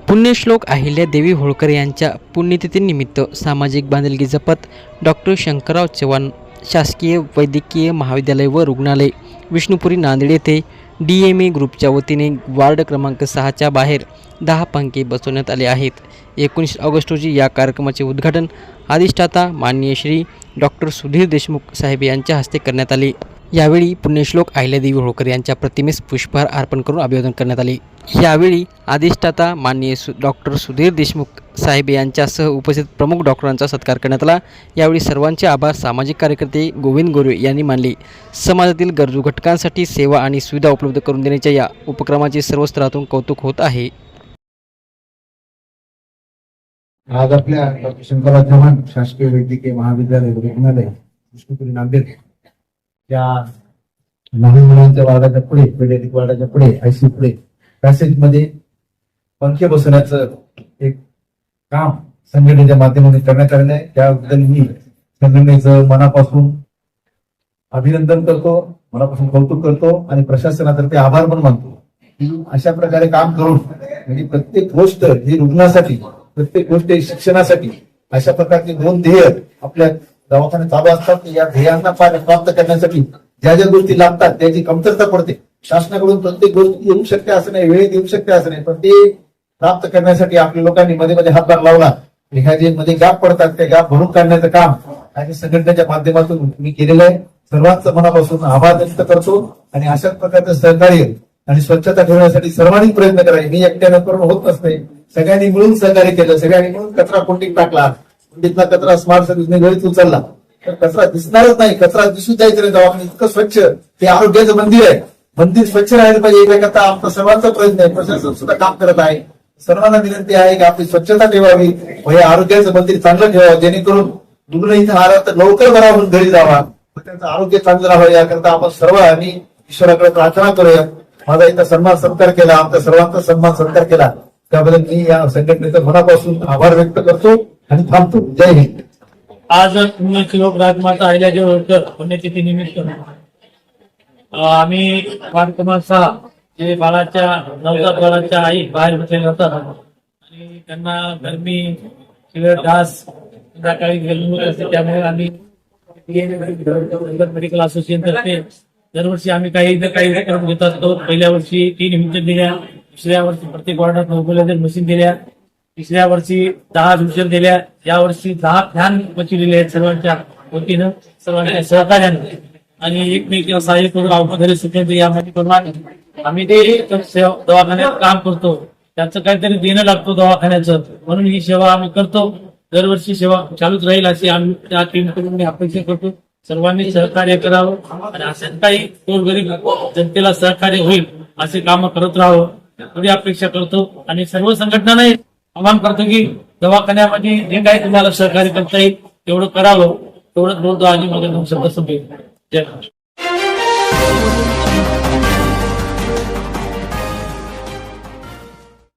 पुण्यश्लोक अहिल्यादेवी होळकर यांच्या पुण्यतिथीनिमित्त सामाजिक बांधिलकी जपत डॉक्टर शंकरराव चव्हाण शासकीय वैद्यकीय महाविद्यालय व रुग्णालय विष्णुपुरी नांदेड येथे DMA ग्रुपच्या वतीने वार्ड क्रमांक 6च्या बाहेर 10 पंखे बसवण्यात आले आहेत। 19 ऑगस्ट रोजी या कार्यक्रमाचे उद्घाटन अधिष्ठाता माननीय श्री डॉक्टर सुधीर देशमुख साहेब यांच्या हस्ते करण्यात आले। यावेळी पुण्यश्लोक अहिल्यादेवी होळकर यांच्या प्रतिमेस पुष्पहार अर्पण करून अभिवादन करण्यात आले। यावेळी अधिष्ठाता माननीय डॉक्टर सुधीर देशमुख साहेब यांच्यासह उपस्थित प्रमुख डॉक्टरांचा सत्कार करण्यात आला। यावेळी सर्वांचे आभार सामाजिक कार्यकर्ते गोविंद गोरे यांनी मानले। समाजातील गरजू घटकांसाठी सेवा आणि सुविधा उपलब्ध करून देण्याच्या या उपक्रमाचे सर्व स्तरातून कौतुक होत आहे। आज आपल्या डॉक्टर शंकरराव चव्हाण शासकीय वैद्यकीय महाविद्यालय रुग्णालय विष्णुपुरी नांदेड या लहान मुलांच्या वार्डाच्या पुढे पेडियाट्रिक वार्डाच्या पुढे ICU पुढे पॅसेज मध्ये पंखे बसवण्याचं एक काम संघटनेच्या माध्यमातून करण्यात आलेलं आहे। त्याबद्दल मी संघटनेचं मनापासून अभिनंदन करतो, मनापासून कौतुक करतो आणि प्रशासनातर्फे आभार पण मानतो की अशा प्रकारे काम करून म्हणजे प्रत्येक गोष्ट ही रुग्णासाठी, प्रत्येक गोष्ट ही शिक्षणासाठी अशा प्रकारचे 2 ध्येय आपल्या दवाखान्यात चालू असतात। या ध्येयांना प्राप्त करण्यासाठी ज्या ज्या गोष्टी लागतात त्याची कमतरता पडते। शासनाकडून प्रत्येक गोष्ट येऊ शकते असं नाही, वेळेत येऊ शकते असं नाही, पण ते प्राप्त करण्यासाठी आपल्या लोकांनी मध्ये मध्ये हातभार लावला। ह्या जे मध्ये गॅप पडतात त्या गॅप भरून काढण्याचं काम आणि संघटनेच्या माध्यमातून मी केलेलं आहे। सर्वांचं मनापासून आभार व्यक्त करतो आणि अशाच प्रकारचं सहकार्य आणि स्वच्छता ठेवण्यासाठी सर्वांनी प्रयत्न करावे। मी एकट्यानं करून होत नसते, सगळ्यांनी मिळून सहकार्य केलं, सगळ्यांनी मिळून कचरा कुंडीत टाकला, कुंडीतला कचरा स्मार्ट सर्व्हिसने घरीच उचलला तर कचरा दिसणारच नाही, कचरा दिसू द्यायचं नाही। दवाखान्यात इतकं स्वच्छ ते आरोग्याचं मंदिर आहे, मंदिर स्वच्छ राहायला पाहिजे याकरता आमचा सर्वांचा प्रयत्न आहे। प्रशासन सुद्धा काम करत आहे। सर्वांना विनंती आहे की आपली स्वच्छता ठेवावी व हे आरोग्याचं मंदिर चांगलं ठेवावं, जेणेकरून रुग्ण इथं आला तर लवकर बरा होऊन घरी जावा व त्यांचं आरोग्य चांगलं राहावं याकरता आपण सर्व आणि ईश्वराकडे प्रार्थना करूया। माझा इथं सन्मान सत्कार केला, आमचा सर्वांचा सन्मान सत्कार केला, त्याबद्दल मी या संघटनेचा मनापासून आभार व्यक्त करतो आणि थांबतो। जय हिंद। आज पुण्यश्लोक राजमाता अहिल्यादेवी होळकर पुण्यतिथी निमित्त आम्ही वार्ड क्रमांक 6 जे बाळाच्या नवजात बाळाच्या आई बाहेर बसलेल्या होतात आणि त्यांना गरमी किंवा डास संध्याकाळी गेलो असते, त्यामुळे आम्ही मेडिकल असोसिएशन तर्फे दरवर्षी आम्ही काही ना काही उपक्रम घेत असतो। पहिल्या वर्षी 3 व्हीलचेअर दिल्या, दुसऱ्या वर्षी प्रत्येक वार्डात 9 मशीन दिल्या, तिसऱ्या वर्षी 10 व्हीलचेअर दिल्या, या वर्षी 10 फॅन बसविलेले आहेत सर्वांच्या वतीनं, सर्वांच्या सहकार्याने आणि एकमेकांना सहाय्य करून औषधारी सुचवते। यामध्ये प्रमाणे आम्ही ते दवाखान्यात काम करतो, त्याचं काहीतरी देणं लागतो दवाखान्याचं, म्हणून ही सेवा आम्ही करतो। दरवर्षी सेवा चालूच राहील अशी आम्ही त्या टीमकडून अपेक्षा करतो। सर्वांनी सहकार्य करावं आणि असंच काही गोरगरीब जनतेला सहकार्य होईल असे काम करत राहावं एवढी अपेक्षा करतो आणि सर्व संघटनांनाही आवाहन करतो की दवाखान्यामध्ये जे काही तुम्हाला सहकार्य करता येईल तेवढं करावं। तेवढंच बोलतो आणि मग शब्द संपेल। जय